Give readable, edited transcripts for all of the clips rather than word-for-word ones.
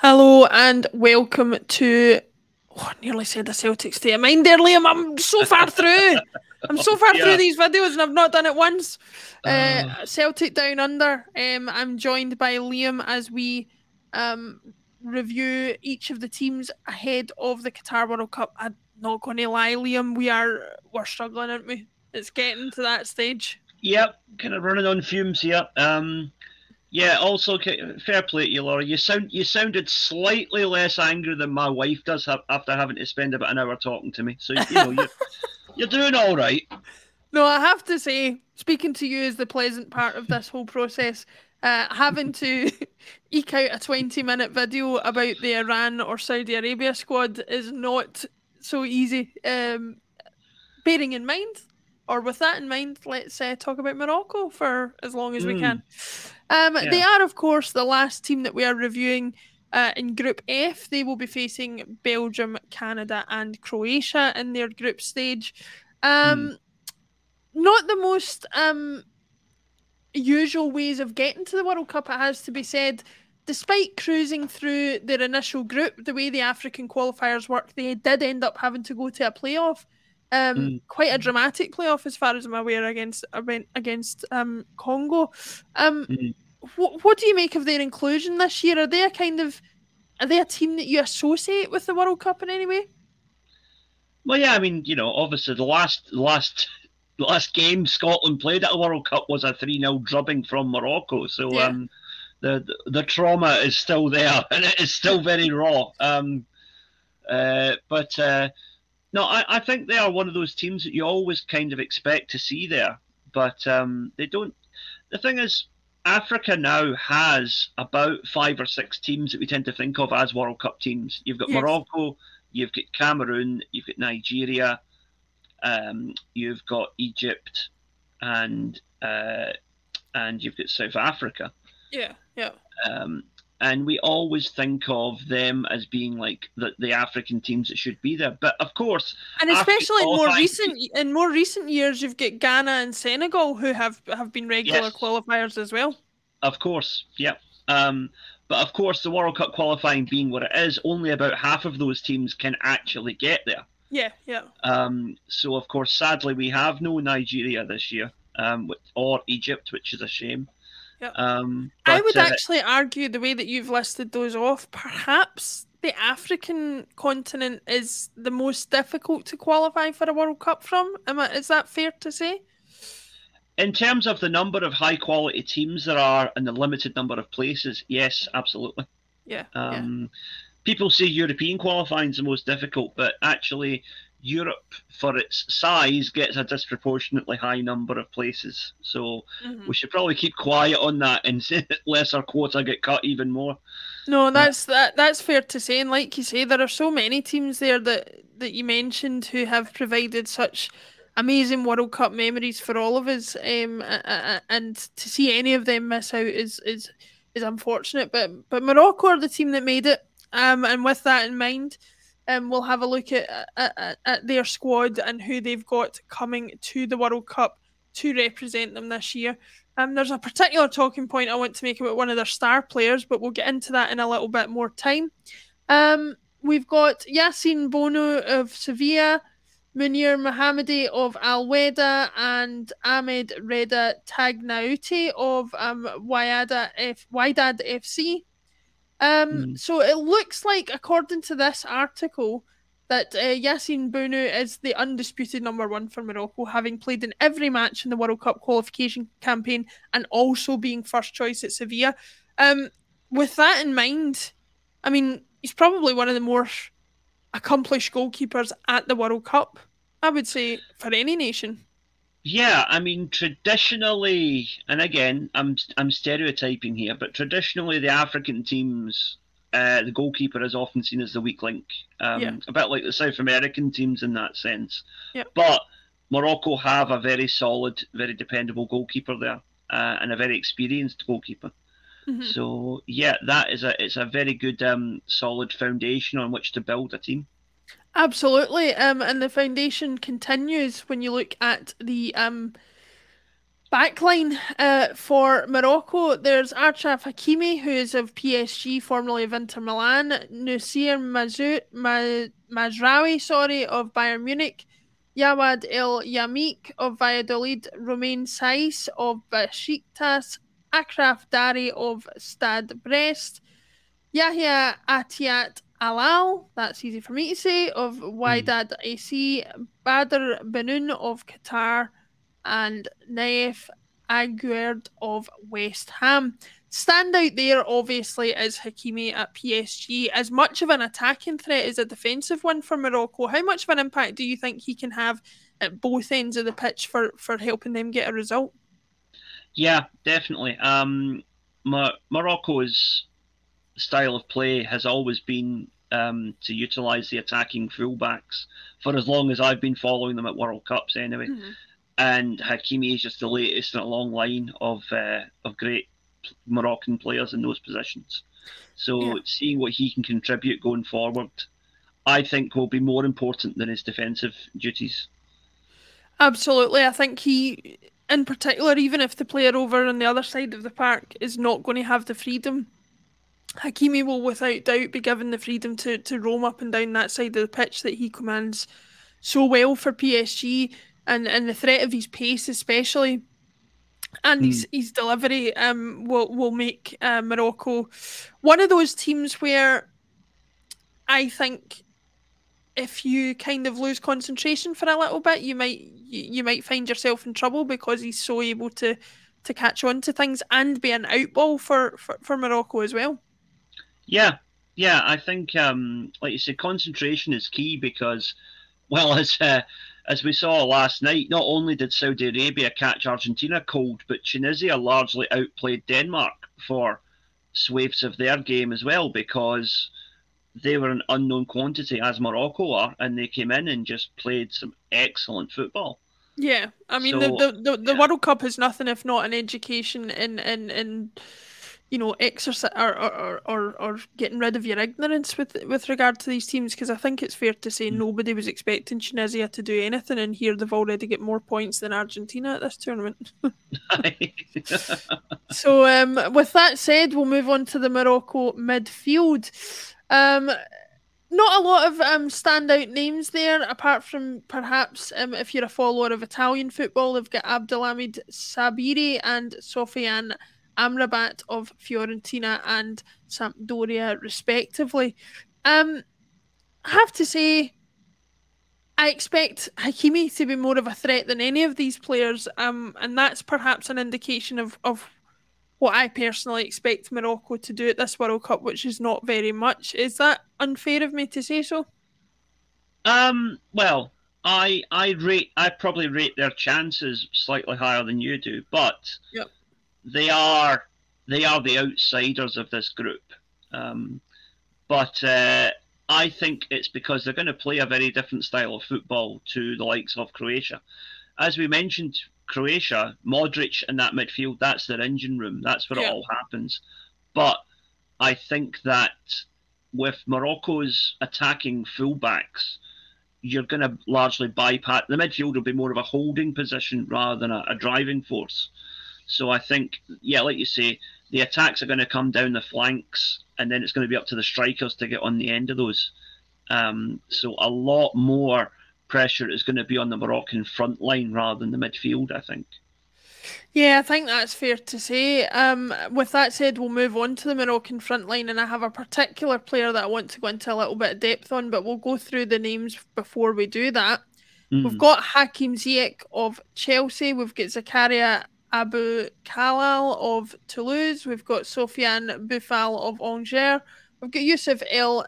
Hello and welcome to. Oh, I nearly said a Celtic state of mind there, Liam. I'm so far through. I'm so far through these videos and I've not done it once. Celtic Down Under. I'm joined by Liam as we review each of the teams ahead of the Qatar World Cup. I'm not going to lie, Liam. We're struggling, aren't we? It's getting to that stage. Yep, kind of running on fumes here. Yeah, also fair play to you, Laura. You sounded slightly less angry than my wife does after having to spend about an hour talking to me. So you're doing all right. No, I have to say, speaking to you is the pleasant part of this whole process. Having to eke out a 20-minute video about the Iran or Saudi Arabia squad is not so easy. Bearing in mind, or with that in mind, let's talk about Morocco for as long as we can. They are, of course, the last team that we are reviewing in Group F. They will be facing Belgium, Canada, and Croatia in their group stage. Not the most usual ways of getting to the World Cup, it has to be said. Despite cruising through their initial group, the way the African qualifiers work, they did end up having to go to a playoff. Quite a dramatic playoff, as far as I'm aware, against Congo. What do you make of their inclusion this year? Are they a team that you associate with the World Cup in any way? Well, yeah, I mean, obviously the last game Scotland played at a World Cup was a 3-0 drubbing from Morocco. So the trauma is still there and it is still very raw. No, I think they are one of those teams that you always kind of expect to see there, but they don't. The thing is, Africa now has about 5 or 6 teams that we tend to think of as World Cup teams. You've got Morocco, you've got Cameroon, you've got Nigeria, you've got Egypt, and you've got South Africa. Yeah. And we always think of them as being like the African teams that should be there. But of course, and especially in more recent years, you've got Ghana and Senegal who have been regular qualifiers as well. Of course, yeah. But of course, the World Cup qualifying being what it is, only about half of those teams can actually get there. Yeah. So of course, sadly, we have no Nigeria this year, or Egypt, which is a shame. I would actually argue the way that you've listed those off, perhaps the African continent is the most difficult to qualify for a World Cup from. Is that fair to say? In terms of the number of high quality teams there are and the limited number of places, yes, absolutely. Yeah. People say European qualifying is the most difficult, but actually Europe, for its size, gets a disproportionately high number of places. So we should probably keep quiet on that and let our quota get cut even more. No, that's fair to say. And like you say, there are so many teams there that you mentioned who have provided such amazing World Cup memories for all of us. And to see any of them miss out is unfortunate. But Morocco are the team that made it. And with that in mind, we'll have a look at their squad and who they've got coming to the World Cup to represent them this year. There's a particular talking point I want to make about one of their star players, but we'll get into that in a little bit more time. We've got Yassine Bono of Sevilla, Munir Mohammadi of Al Weda, and Ahmed Reda Tagnauti of Wydad FC. So it looks like, according to this article, that Yassine Bono is the undisputed #1 for Morocco, having played in every match in the World Cup qualification campaign and also being first choice at Sevilla. With that in mind, I mean, he's probably one of the more accomplished goalkeepers at the World Cup, I would say, for any nation. Yeah, I mean, traditionally, and again, I'm stereotyping here, but traditionally the African teams, the goalkeeper is often seen as the weak link, a bit like the South American teams in that sense. But Morocco have a very solid, very dependable goalkeeper there, and a very experienced goalkeeper. So yeah, it's a very good, solid foundation on which to build a team. Absolutely, and the foundation continues when you look at the Backline for Morocco, there's Achraf Hakimi, who is of PSG, formerly of Inter Milan, Nusir Mazraoui, sorry, of Bayern Munich, Yawad El Yamik of Valladolid, Romain Saiss of Besiktas, Akraf Dari of Stade Brest, Yahya Atiat Alal, that's easy for me to say, of Mm. Wydad AC, Badr Benoun of Qatar, and Naif Aguerd of West Ham. Standout there, obviously, is Hakimi at PSG. As much of an attacking threat as a defensive one for Morocco, how much of an impact do you think he can have at both ends of the pitch for helping them get a result? Yeah, definitely. Morocco's style of play has always been to utilise the attacking fullbacks for as long as I've been following them at World Cups, anyway. Mm-hmm. And Hakimi is just the latest in a long line of great Moroccan players in those positions. Yeah. So seeing what he can contribute going forward, I think will be more important than his defensive duties. Absolutely. I think he, in particular, even if the player over on the other side of the park is not going to have the freedom, Hakimi will without doubt be given the freedom to roam up and down that side of the pitch that he commands so well for PSG, and the threat of his pace especially and Mm. his delivery will make Morocco one of those teams where I think if you kind of lose concentration for a little bit, you might find yourself in trouble because he's so able to catch on to things and be an outball for Morocco as well. Yeah, yeah. I think, like you said, concentration is key because, well, as we saw last night, not only did Saudi Arabia catch Argentina cold, but Tunisia largely outplayed Denmark for swathes of their game as well because they were an unknown quantity as Morocco are, and they came in and just played some excellent football. Yeah, I mean So the yeah, World Cup is nothing if not an education in exercise or getting rid of your ignorance with regard to these teams, because I think it's fair to say nobody was expecting Tunisia to do anything, and here they've already got more points than Argentina at this tournament. So with that said, we'll move on to the Morocco midfield. Um, Not a lot of standout names there, apart from perhaps if you're a follower of Italian football, they've got Abdelhamid Sabiri and Sofiane Amrabat of Fiorentina and Sampdoria, respectively. I have to say, I expect Hakimi to be more of a threat than any of these players, and that's perhaps an indication of what I personally expect Morocco to do at this World Cup, which is not very much. Is that unfair of me to say so? well, I probably rate their chances slightly higher than you do, but Yep. they are they are the outsiders of this group. Um, but I think it's because they're going to play a very different style of football to the likes of Croatia. As we mentioned, Croatia, Modric and that midfield, that's their engine room. That's where it Yeah. all happens. But I think that with Morocco's attacking fullbacks, you're going to largely bypass the midfield will be more of a holding position rather than a driving force. So I think, yeah, like you say, the attacks are going to come down the flanks, and then it's going to be up to the strikers to get on the end of those. So a lot more pressure is going to be on the Moroccan front line rather than the midfield, I think. Yeah, I think that's fair to say. With that said, we'll move on to the Moroccan front line, and I have a particular player that I want to go into a little bit of depth on, but we'll go through the names before we do that. We've Mm, got Hakim Ziyech of Chelsea. We've got Zakaria Abu Khalal of Toulouse. We've got Sofiane Boufal of Angers. We've got Youssef El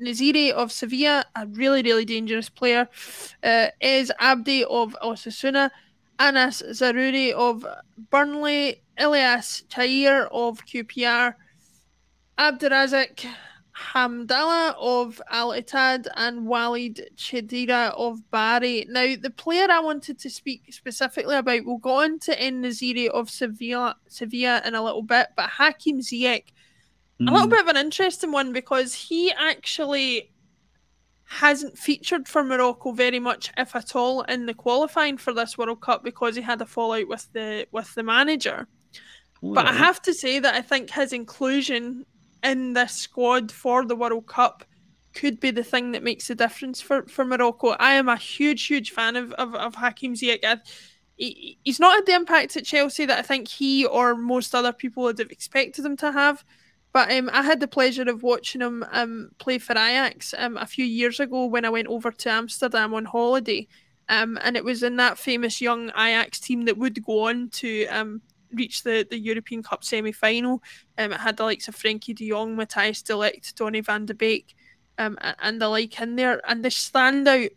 Naziri of Sevilla, a really, really dangerous player. Ez Abdi of Osasuna. Anas Zarouri of Burnley. Elias Chair of QPR. Abdurazak Hamdallah of Al Ittihad and Walid Chedira of Bari. Now, the player I wanted to speak specifically about, we'll go on to En Naziri of Sevilla in a little bit, but Hakim Ziyech, a little mm, bit of an interesting one because he actually hasn't featured for Morocco very much, if at all, in the qualifying for this World Cup because he had a fallout with the manager. All But I right. have to say that I think his inclusion in this squad for the World Cup could be the thing that makes the difference for Morocco. I am a huge fan of Hakim Ziyech. He's not had the impact at Chelsea that I think he or most other people would have expected him to have. But I had the pleasure of watching him play for Ajax a few years ago when I went over to Amsterdam on holiday. And it was in that famous young Ajax team that would go on to reach the European Cup semi-final. It had the likes of Frankie de Jong, Matthias de Ligt, Donny van de Beek, and the like in there. And the standout,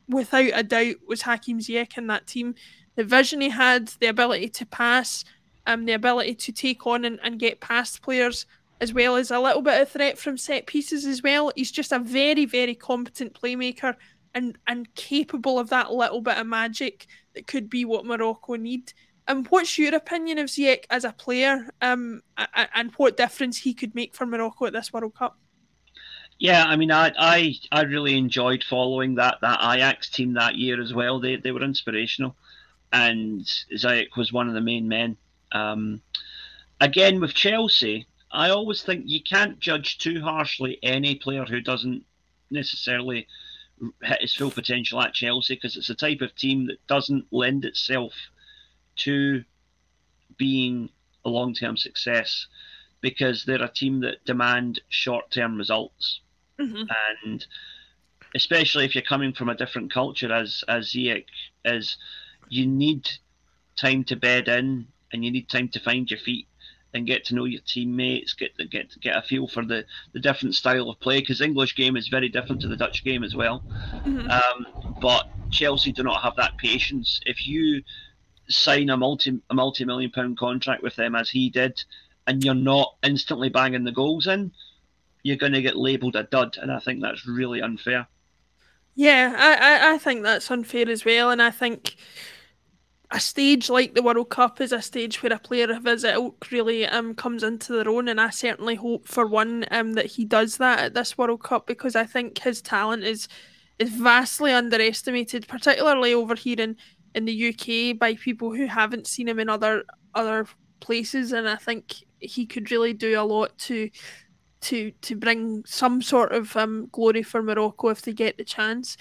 without a doubt, was Hakim Ziyech in that team. The vision he had, the ability to pass, the ability to take on and get past players, as well as a little bit of threat from set pieces as well. He's just a very competent playmaker and capable of that little bit of magic that could be what Morocco need. What's your opinion of Ziyech as a player, and what difference he could make for Morocco at this World Cup? Yeah, I mean, I really enjoyed following that Ajax team that year as well. They were inspirational, and Ziyech was one of the main men. Again, with Chelsea, I always think you can't judge too harshly any player who doesn't necessarily hit his full potential at Chelsea, because it's a type of team that doesn't lend itself to being a long-term success, because they're a team that demand short-term results. Mm-hmm. And especially if you're coming from a different culture as Ziyech is, you need time to bed in, and you need time to find your feet and get to know your teammates, get a feel for the different style of play, because English game is very different to the Dutch game as well. Mm-hmm. But Chelsea do not have that patience. If you sign a multi-million pound contract with them, as he did, and you're not instantly banging the goals in, you're going to get labelled a dud, and I think that's really unfair. Yeah, I think that's unfair as well, and I think a stage like the World Cup is a stage where a player of his ilk really comes into their own, and I certainly hope for one that he does that at this World Cup, because I think his talent is vastly underestimated, particularly over here in the UK, by people who haven't seen him in other places, and I think he could really do a lot to bring some sort of glory for Morocco if they get the chance.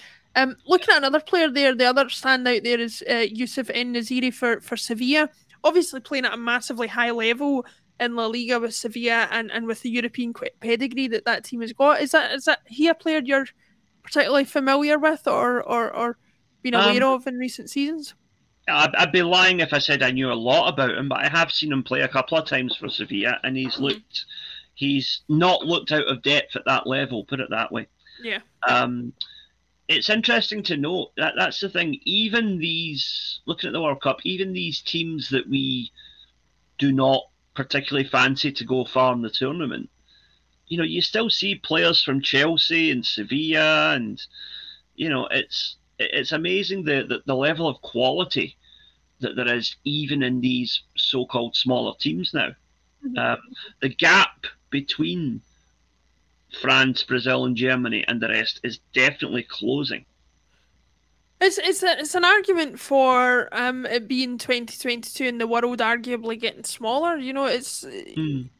Looking at another player there, the other standout there is Youssef En-Nesyri for Sevilla. Obviously playing at a massively high level in La Liga with Sevilla and with the European pedigree that team has got. Is that he a player you're particularly familiar with or been aware Um, of in recent seasons? I'd be lying if I said I knew a lot about him, but I have seen him play a couple of times for Sevilla, and he's not looked out of depth at that level. Put it that way. Yeah. It's interesting to note that that's the thing. Even these, looking at the World Cup, even these teams that we do not particularly fancy to go far in the tournament, you still see players from Chelsea and Sevilla, and it's amazing the level of quality that there is even in these so-called smaller teams now. Mm-hmm. The gap between France, Brazil, and Germany and the rest is definitely closing. It's an argument for it being 2022 and the world arguably getting smaller. It's Mm,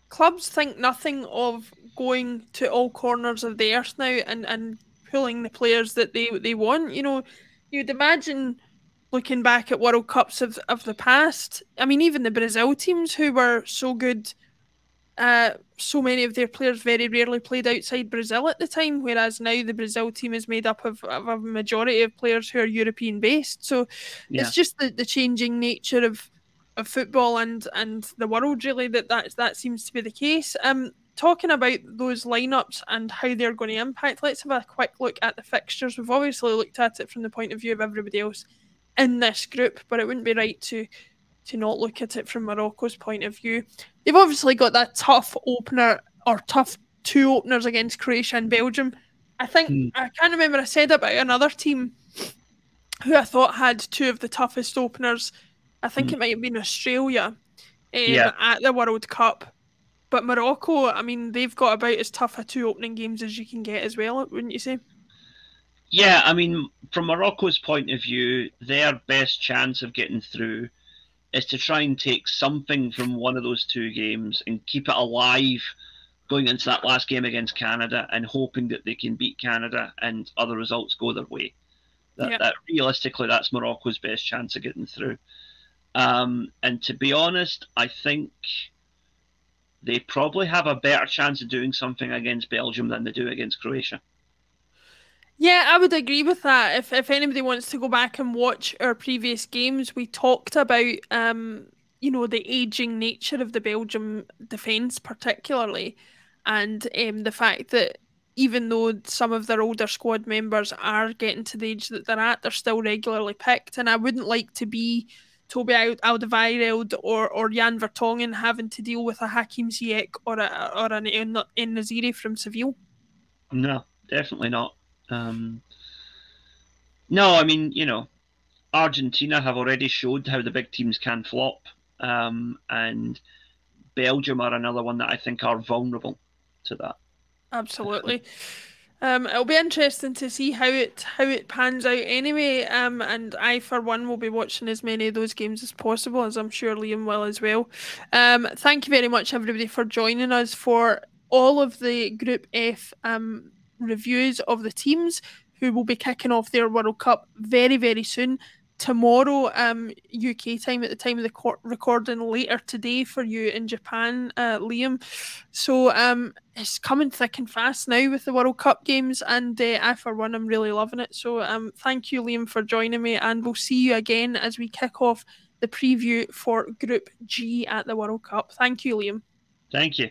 clubs think nothing of going to all corners of the earth now and pulling the players that they want. You'd imagine looking back at World Cups of the past. I mean, even the Brazil teams who were so good, so many of their players very rarely played outside Brazil at the time, whereas now the Brazil team is made up of a majority of players who are European based. So yeah. it's just the changing nature of football and the world really that seems to be the case. Talking about those lineups and how they're going to impact, let's have a quick look at the fixtures. We've obviously looked at it from the point of view of everybody else in this group, but it wouldn't be right to not look at it from Morocco's point of view. They've obviously got that tough opener or tough two openers against Croatia and Belgium. I think I can't remember I said about another team who I thought had two of the toughest openers. I think it might have been Australia Yeah. at the World Cup. But Morocco, I mean, they've got about as tough a two opening games as you can get as well, wouldn't you say? Yeah, I mean, from Morocco's point of view, their best chance of getting through is to try and take something from one of those two games and keep it alive going into that last game against Canada and hoping that they can beat Canada and other results go their way. Yeah. That realistically, that's Morocco's best chance of getting through. And to be honest, I think they probably have a better chance of doing something against Belgium than they do against Croatia. Yeah, I would agree with that. If anybody wants to go back and watch our previous games, we talked about the aging nature of the Belgium defence particularly, and the fact that even though some of their older squad members are getting to the age that they're at, they're still regularly picked. And I wouldn't like to be Toby Alderweireld or Jan Vertonghen having to deal with a Hakim Ziyech or an En Naziri from Seville. No, definitely not. No, I mean, Argentina have already showed how the big teams can flop, and Belgium are another one that I think are vulnerable to that. Absolutely. It'll be interesting to see how it pans out anyway. And I for one will be watching as many of those games as possible, as I'm sure Liam will as well. Thank you very much everybody for joining us for all of the Group F reviews of the teams who will be kicking off their World Cup very, very soon. Tomorrow, UK time at the time of the recording, later today for you in Japan, Liam. So it's coming thick and fast now with the World Cup games, and I for one am really loving it. So thank you, Liam, for joining me, and we'll see you again as we kick off the preview for Group G at the World Cup. Thank you, Liam. Thank you.